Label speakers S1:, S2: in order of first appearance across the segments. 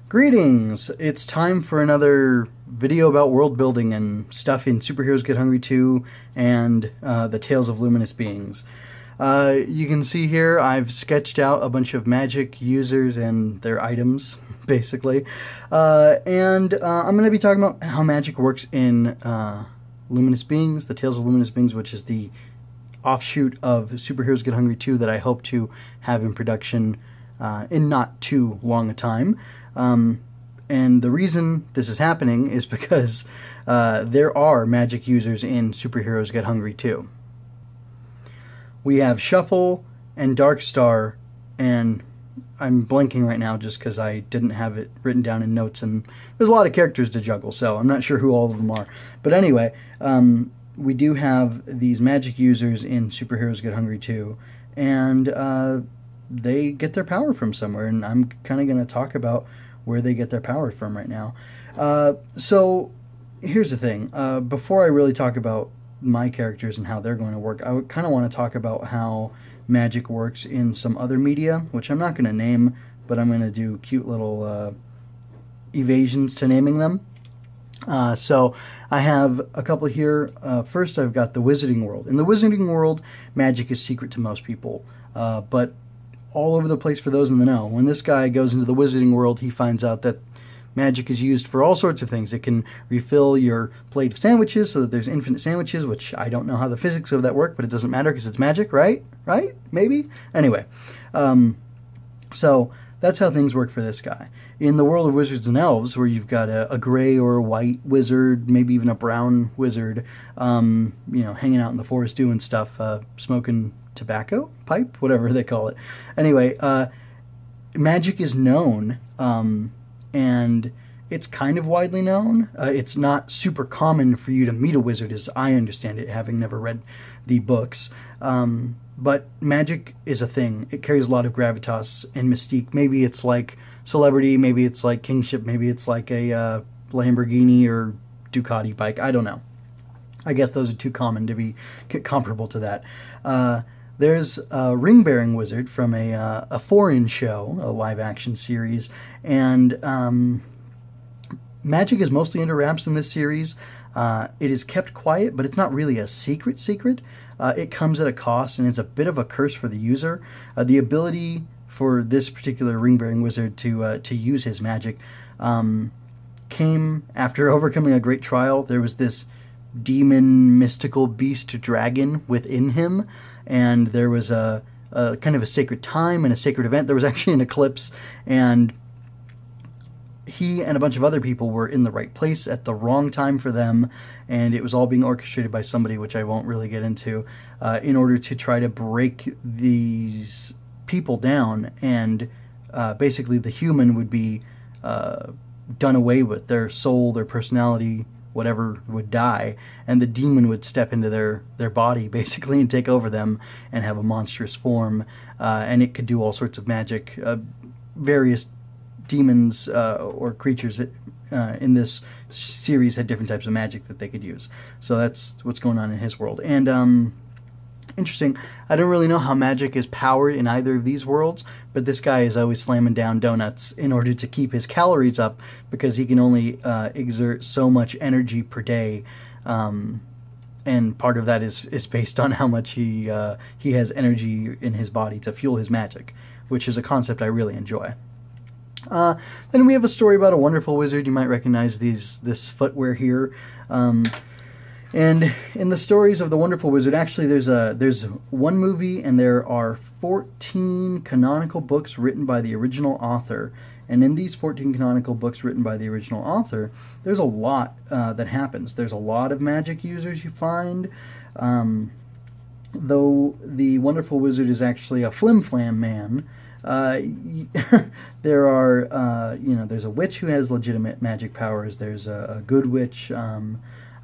S1: Greetings! It's time for another video about world building and stuff in Superheroes Get Hungry 2 and the Tales of Luminous Beings. You can see here I've sketched out a bunch of magic users and their items, basically. I'm going to be talking about how magic works in Luminous Beings, the Tales of Luminous Beings, which is the offshoot of Superheroes Get Hungry 2 that I hope to have in production in not too long a time. And the reason this is happening is because there are magic users in Superheroes Get Hungry 2. We have Shuffle and Darkstar, and I'm blanking right now just because I didn't have it written down in notes, and there's a lot of characters to juggle, so I'm not sure who all of them are. But anyway, we do have these magic users in Superheroes Get Hungry 2, and they get their power from somewhere, and I'm kind of going to talk about where they get their power from right now. So here's the thing. Before I really talk about my characters and how they're going to work, I kind of want to talk about how magic works in some other media, which I'm not going to name, but I'm going to do cute little evasions to naming them. So I have a couple here. First, I've got the Wizarding World. In the Wizarding World, magic is secret to most people, but all over the place for those in the know. When this guy goes into the Wizarding World, he finds out that magic is used for all sorts of things. It can refill your plate of sandwiches so that there's infinite sandwiches, which I don't know how the physics of that work, but it doesn't matter because it's magic, right? Right? Maybe? Anyway, so that's how things work for this guy. In the world of wizards and elves, where you've got a gray or a white wizard, maybe even a brown wizard, you know, hanging out in the forest doing stuff, smoking tobacco pipe, whatever they call it. Anyway, magic is known, and it's kind of widely known. It's not super common for you to meet a wizard, as I understand it, having never read the books. But magic is a thing. It carries a lot of gravitas and mystique. Maybe it's like celebrity, maybe it's like kingship, maybe it's like a Lamborghini or Ducati bike. I don't know. I guess those are too common to be comparable to that. There's a ring-bearing wizard from a foreign show, a live-action series, and magic is mostly under wraps in this series. It is kept quiet, but it's not really a secret. It comes at a cost, and it's a bit of a curse for the user. The ability for this particular ring-bearing wizard to use his magic came after overcoming a great trial. There was this demon, mystical beast dragon within him, and there was a kind of a sacred time and a sacred event. There was actually an eclipse, and he and a bunch of other people were in the right place at the wrong time for them, and it was all being orchestrated by somebody, which I won't really get into, in order to try to break these people down, and basically the human would be done away with. Their soul, their personality, whatever, would die, and the demon would step into their body, basically, and take over them and have a monstrous form, and it could do all sorts of magic. Various demons or creatures in this series had different types of magic that they could use. So that's what's going on in his world. And interesting, I don't really know how magic is powered in either of these worlds, but this guy is always slamming down donuts in order to keep his calories up, because he can only exert so much energy per day, and part of that is based on how much he has energy in his body to fuel his magic, which is a concept I really enjoy. Then we have a story about a wonderful wizard. You might recognize this footwear here. And in the stories of the Wonderful Wizard, actually there's one movie, and there are 14 canonical books written by the original author. And in these 14 canonical books written by the original author, there's a lot that happens. There's a lot of magic users you find, though the Wonderful Wizard is actually a flim-flam man. There are, there's a witch who has legitimate magic powers. There's a good witch.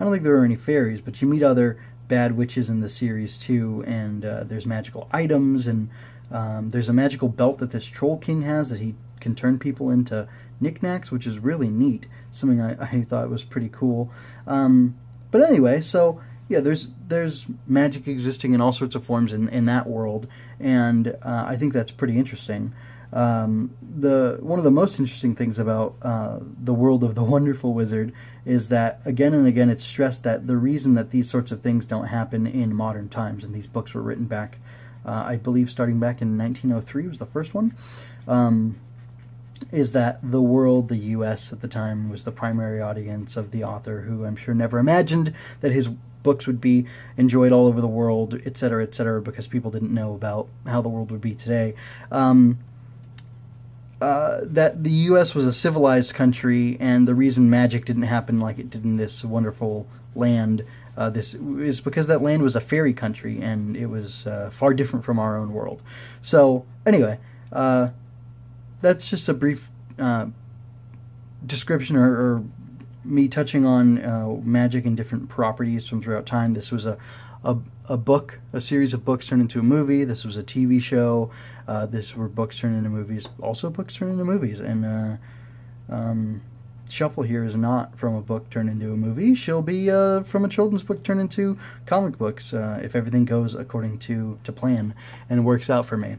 S1: I don't think there are any fairies, but you meet other bad witches in the series too, and there's magical items, and there's a magical belt that this Troll King has that he can turn people into knickknacks, which is really neat. Something I thought was pretty cool. But anyway, so yeah, there's magic existing in all sorts of forms in that world, and I think that's pretty interesting. One of the most interesting things about the world of the Wonderful Wizard is that again and again it's stressed that the reason that these sorts of things don't happen in modern times, and these books were written back, I believe, starting back in 1903 was the first one, is that the world, the U.S. at the time, was the primary audience of the author, who I'm sure never imagined that his books would be enjoyed all over the world, etc., because people didn't know about how the world would be today. That the U.S. was a civilized country, and the reason magic didn't happen like it did in this wonderful land, this is because that land was a fairy country, and it was far different from our own world. So, anyway, that's just a brief description or me touching on magic and different properties from throughout time. This was a book, a series of books turned into a movie. This was a TV show. This were books turned into movies, also books turned into movies. And Shuffle here is not from a book turned into a movie. She'll be from a children's book turned into comic books, if everything goes according to plan and works out for me.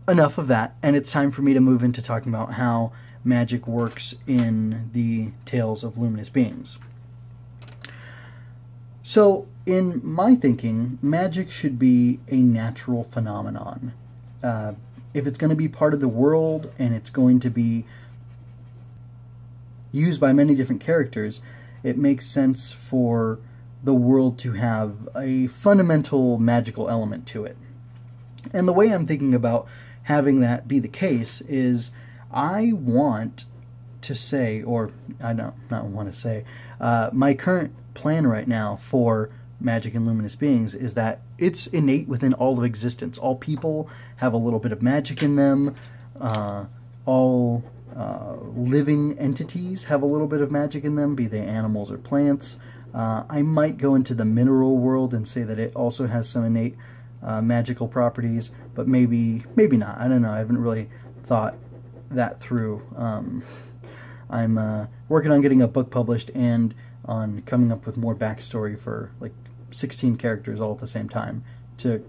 S1: Enough of that, and it's time for me to move into talking about how magic works in the Tales of Luminous Beings. So, in my thinking, magic should be a natural phenomenon. If it's going to be part of the world and it's going to be used by many different characters, it makes sense for the world to have a fundamental magical element to it. And the way I'm thinking about having that be the case is I want to say, or I don't not want to say, my current plan right now for magic and luminous beings is that it's innate within all of existence. All people have a little bit of magic in them. All living entities have a little bit of magic in them, be they animals or plants. I might go into the mineral world and say that it also has some innate magical properties, but maybe not. I don't know. I haven't really thought that through. I'm working on getting a book published and on coming up with more backstory for like 16 characters all at the same time to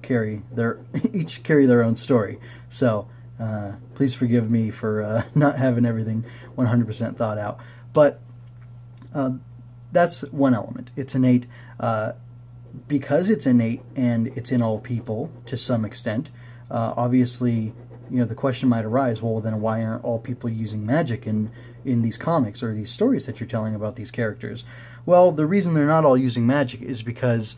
S1: each carry their own story. So please forgive me for not having everything 100% thought out. But that's one element. It's innate. Because it's innate and it's in all people to some extent, obviously, the question might arise, well, then why aren't all people using magic in these comics or these stories that you're telling about these characters? Well, the reason they're not all using magic is because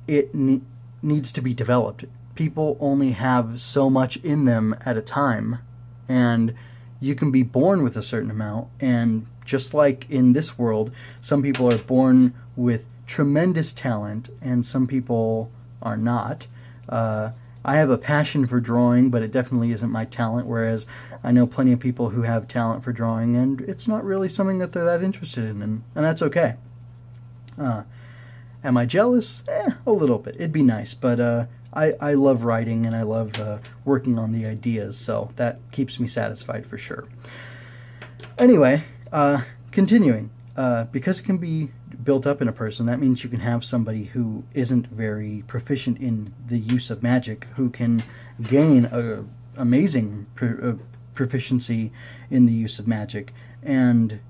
S1: it needs to be developed. People only have so much in them at a time, and you can be born with a certain amount, and just like in this world, some people are born with tremendous talent, and some people are not. I have a passion for drawing, but it definitely isn't my talent, whereas I know plenty of people who have talent for drawing, and it's not really something that they're that interested in, and that's okay. Am I jealous? A little bit. It'd be nice, but I love writing, and I love working on the ideas, so that keeps me satisfied for sure. Anyway, continuing. Because it can be built up in a person, that means you can have somebody who isn't very proficient in the use of magic, who can gain amazing proficiency in the use of magic. And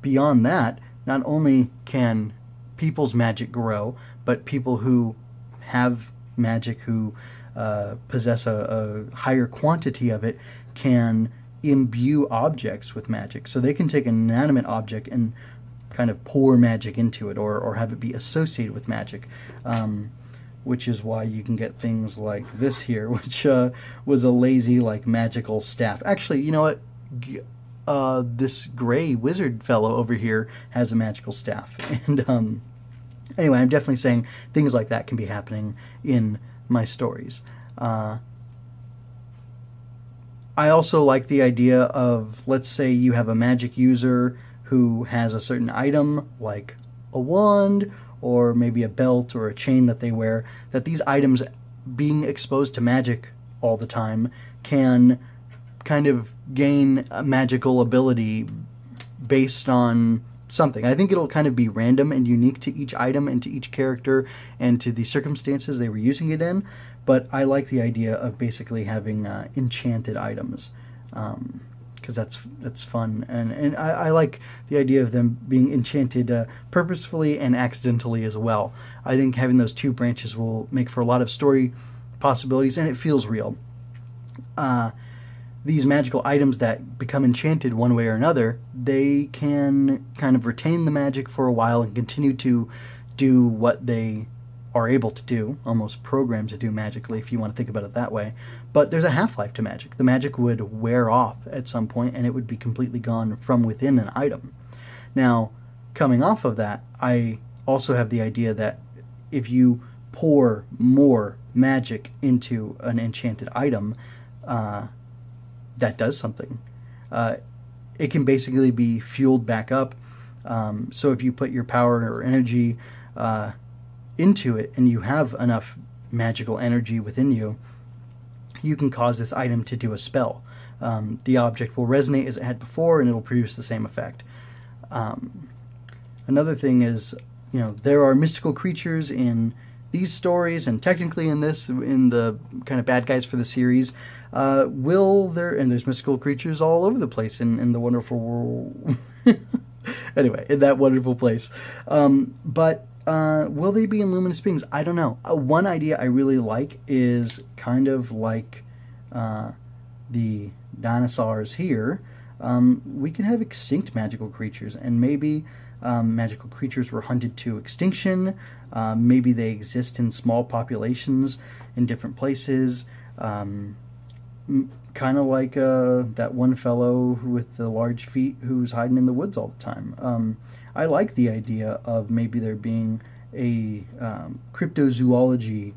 S1: beyond that, not only can people's magic grow, but people who have magic, who possess a higher quantity of it, can imbue objects with magic. So they can take an inanimate object and kind of pour magic into it, or have it be associated with magic, which is why you can get things like this here, which was a lazy, like, magical staff. Actually, you know what? This gray wizard fellow over here has a magical staff. And anyway, I'm definitely saying things like that can be happening in my stories. I also like the idea of, let's say you have a magic user who has a certain item, like a wand, or maybe a belt or a chain that they wear, that these items, being exposed to magic all the time, can kind of gain a magical ability based on something. I think it'll kind of be random and unique to each item and to each character and to the circumstances they were using it in, but I like the idea of basically having enchanted items, because that's fun, and I like the idea of them being enchanted purposefully and accidentally as well. I think having those two branches will make for a lot of story possibilities, and it feels real. These magical items that become enchanted one way or another, they can kind of retain the magic for a while and continue to do what they are able to do, almost programmed to do magically, if you want to think about it that way. But there's a half-life to magic. The magic would wear off at some point, and it would be completely gone from within an item. Now, coming off of that, I also have the idea that if you pour more magic into an enchanted item, that does something. It can basically be fueled back up. So if you put your power or energy into it and you have enough magical energy within you, you can cause this item to do a spell. The object will resonate as it had before, and it'll produce the same effect. Another thing is, there are mystical creatures in these stories, and technically in the kind of bad guys for the series, and there's mystical creatures all over the place in the wonderful world. Anyway, in that wonderful place. But will they be in Luminous Beings? I don't know. One idea I really like is kind of like the dinosaurs here. We can have extinct magical creatures, and maybe magical creatures were hunted to extinction. Maybe they exist in small populations in different places. Kind of like that one fellow with the large feet who's hiding in the woods all the time. I like the idea of maybe there being a cryptozoology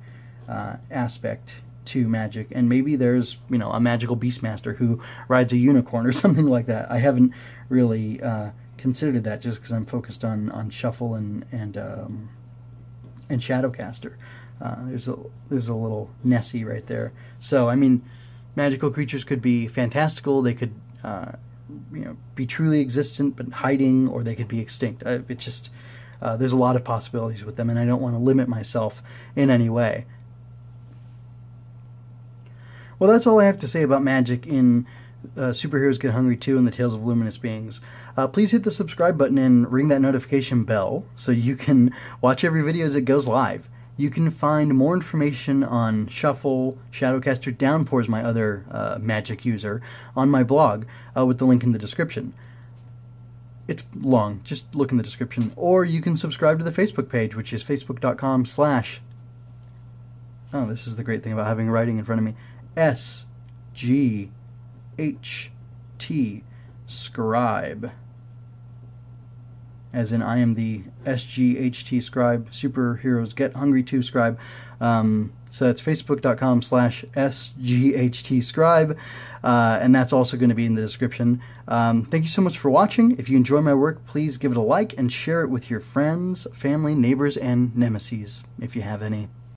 S1: aspect to magic, and maybe there's a magical beastmaster who rides a unicorn or something like that. I haven't really considered that, just because I'm focused on Shuffle and Shadowcaster. There's a little Nessie right there. So I mean, magical creatures could be fantastical. They could be truly existent but hiding, or they could be extinct. It's just there's a lot of possibilities with them, and I don't want to limit myself in any way. Well, that's all I have to say about magic in Superheroes Get Hungry 2 and the Tales of Luminous Beings. Please hit the subscribe button and ring that notification bell so you can watch every video as it goes live. You can find more information on Shuffle, Shadowcaster, Downpour's my other magic user, on my blog with the link in the description. It's long, just look in the description. Or you can subscribe to the Facebook page, which is facebook.com/ oh, this is the great thing about having writing in front of me, SGHT Scribe. As in, I am the SGHT Scribe, Superheroes Get Hungry 2 Scribe. So that's facebook.com/ SGHT Scribe. And that's also going to be in the description. Thank you so much for watching. If you enjoy my work, please give it a like and share it with your friends, family, neighbors, and nemesis, if you have any.